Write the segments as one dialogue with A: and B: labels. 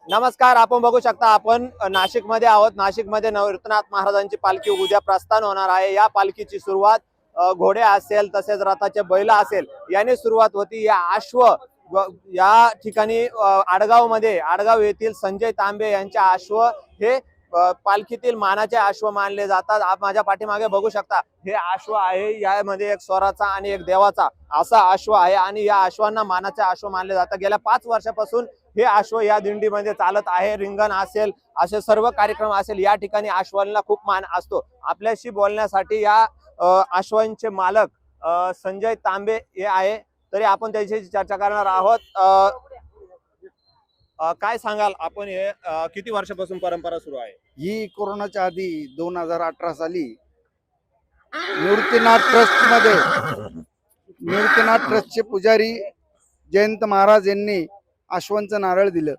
A: नमस्कार, आपण बघू शकता आपण नाशिक मध्ये आहोत। नाशिक मध्ये नवरत्नाथ महाराजांची पालखी उद्या प्रस्थान होणार आहे। या पालखीची सुरुवात घोडे असेल तसेच रथाचे बैल असेल याने सुरुवात होती। या अश्व या ठिकाणी आडगाव येथील संजय तांबे यांचे अश्व हे पालखीतील मानाचे अश्व मानले जातात। आप माझ्या पाठीमागे बघू शकता हे अश्व आहे। यामध्ये एक स्वराचा आणि एक देवाचा असा अश्व आहे आणि या अश्वांना मानाचे अश्व मानले जातात। गेल्या 5 वर्षापासून हे अश्व या दिंडीमध्ये चालत आहे। रिंगण असेल असे सर्व कार्यक्रम असेल या ठिकाणी अश्वांना खूप मान असतो। आपल्याशी बोलण्यासाठी या अश्वांचे मालक संजय तांबे हे आहे, तरी आपण त्याच्याशी चर्चा करणार आहोत। काय सांगाल आपण, हे किती वर्षापासून परंपरा सुरू आहे?
B: ही कोरोनाच्या आधी 2018 साली निवृत्तीनाथ ट्रस्टचे पुजारी जयंत महाराज यांनी अश्वांचं नारळ दिलं।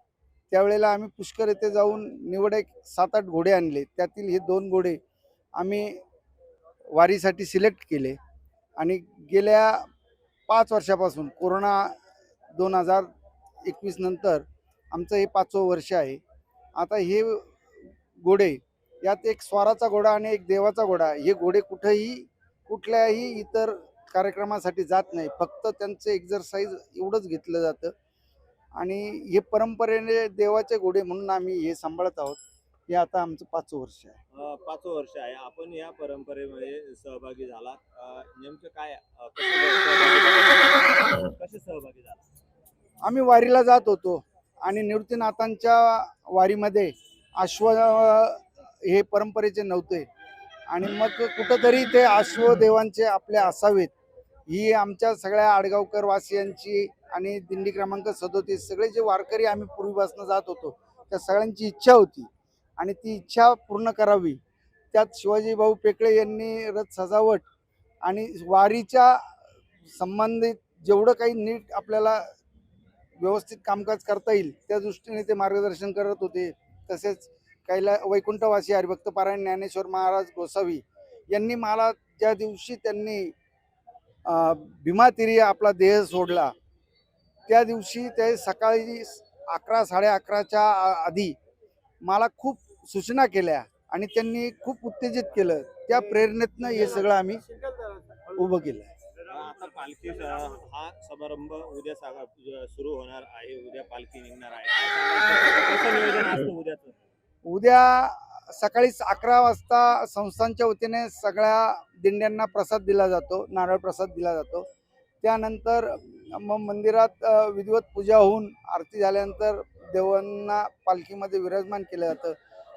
B: त्यावेळेला आम्ही पुष्कर येथे जाऊन निवड एक 7-8 घोडे आणले। त्यातील हे 2 घोडे आम्ही वारीसाठी सिलेक्ट केले आणि गेल्या 5 वर्षापासून कोरोना 2021 नंतर आमचं हे 5वं वर्ष आहे। आता हे घोडे यात एक स्वाराचा घोडा आणि एक देवाचा घोडा, हे घोडे कुठल्याही इतर कार्यक्रमासाठी जात नाही, फक्त त्यांचं एक्झरसाइज एवढंच घेतलं जातं आणि हे परंपरेने देवाचे घोडे म्हणून आम्ही हे सांभाळत आहोत। हे आता आमचं 5वं वर्ष आहे।
A: 5वं वर्ष आहे। आपण या परंपरेमध्ये सहभागी झाला, नेमकं काय कसे सहभागी झाला?
B: आम्ही वारीला जात होतो आणि निवृत्तीनाथांच्या वारीमध्ये अश्व हे परंपरेचे नव्हते आणि मग कुठंतरी ते अश्व देवांचे आपले असावेत ही आमच्या सगळ्या आडगावकर वासियांची आणि दिंडी क्रमांक 37 सगळे जे वारकरी आम्ही पूर्वीपासून जात होतो त्या सगळ्यांची इच्छा होती आणि ती इच्छा पूर्ण करावी। त्यात शिवाजी भाऊ पेकळे यांनी रथ सजावट आणि वारीच्या संबंधित जेवढं काही नीट आपल्याला व्यवस्थित कामकाज करता येईल त्या दृष्टीने ते मार्गदर्शन करत होते। तसेच कैला वैकुंठवासी हरिभक्त पारायण ज्ञानेश्वर महाराज गोसावी यांनी मला ज्या दिवशी त्यांनी भीमातीरी आपला देह सोडला त्या दिवशी ते सकाळी 11 11:30च्या आधी मला खूप सूचना केल्या आणि त्यांनी खूप उत्तेजित केलं। त्या प्रेरणेतनं हे सगळं आम्ही उभं केलं।
A: आता पालखी हा समारंभ उद्या सुरू होणार आहे, उद्या पालखी निघणार आहे, कसं नियोजन असतं उद्याचं?
B: उद्या सकाळी 11 वाजता संस्थांच्या वतीने सगळ्या दिंड्यांना प्रसाद दिला जातो, नारळ प्रसाद दिला जातो। त्यानंतर मग मंदिरात विधिवत पूजा होऊन आरती झाल्यानंतर देवांना पालखीमध्ये विराजमान केलं जातं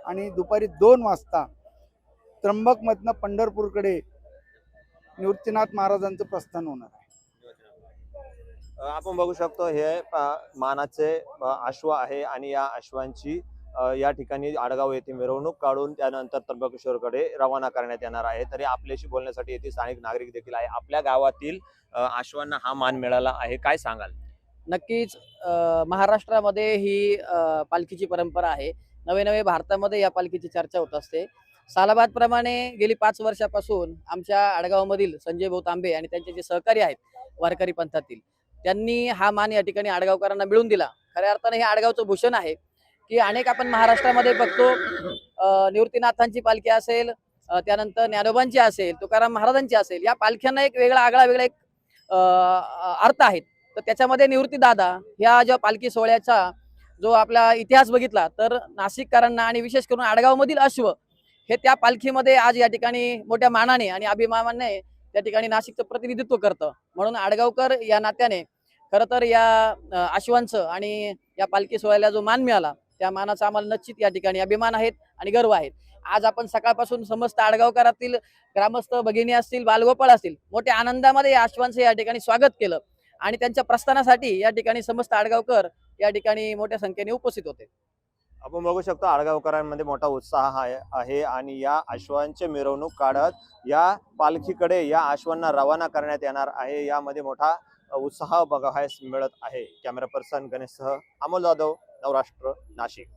B: आणि दुपारी 2 वाजता त्र्यंबकमधनं पंढरपूरकडे निवृत्तीनाथ महाराजांचं प्रस्थान होणार आहे।
A: आपण बघू शकतो हे मानाचे अश्व आहे आणि या अश्वांची या ठिकाणी आडगाव येथे मिरवणूक काढून त्यानंतर त्र्यंबकेश्वरकडे रवाना करण्यात येणार आहे। तरी आपल्याशी बोलण्यासाठी येथे स्थानिक नागरिक देखील आहे। आपल्या गावातील अश्वांना हा मान मिळाला आहे, काय सांगाल?
C: नक्कीच महाराष्ट्रामध्ये ही पालखीची परंपरा आहे। नवे भारतामध्ये या पालखीची चर्चा होत असते। सालाबाद प्रमाणे गेली 5 वर्षापासून आमच्या आडगावमधील संजय भाऊ तांबे आणि त्यांचे जे सहकारी आहेत वारकरी पंथातील त्यांनी हा मान या ठिकाणी आडगावकरांना मिळवून दिला। खऱ्या अर्थाने हे आडगावचं भूषण आहे की अनेक आपण महाराष्ट्रामध्ये बघतो निवृत्तीनाथांची पालखी असेल, त्यानंतर ज्ञानोबांची असेल, तुकाराम महाराजांची असेल, या पालख्यांना एक वेगळा एक अर्थ आहेत। तर त्याच्यामध्ये निवृत्ती दादा ह्या ज्या पालखी सोहळ्याचा जो आपला इतिहास बघितला तर नाशिककरांना आणि विशेष करून आडगावमधील अश्व हे त्या पालखीमध्ये आज या ठिकाणी मोठ्या मानाने आणि अभिमानाने त्या ठिकाणी नाशिकचं प्रतिनिधित्व करतं। म्हणून आडगावकर या नात्याने खरं तर या अश्वांचं आणि या पालखी सोहळ्याला जो मान मिळाला त्या मानाचा आम्हाला निश्चित या ठिकाणी अभिमान आहेत आणि गर्व आहेत। आज आपण सकाळपासून समस्त आडगावकरातील ग्रामस्थ भगिनी असतील, बालगोपाळ असतील, मोठ्या आनंदामध्ये या अश्वांचं या ठिकाणी स्वागत केलं आणि त्यांच्या प्रस्थानासाठी या ठिकाणी समस्त आडगावकर या ठिकाणी मोठ्या संख्येने उपस्थित होते.
A: आपण बघू शकतो आडगावकरांमध्ये मोठा उत्साह आहे आणि या अश्वांची मिरवणूक काढत या पालखीकडे या अश्वांना रवाना करण्यात येणार आहे. यामध्ये मोठा उत्साह बघायला मिळत आहे. कॅमेरा पर्सन गणेशसह अमोल जाधव, नवराष्ट्र, नाशिक.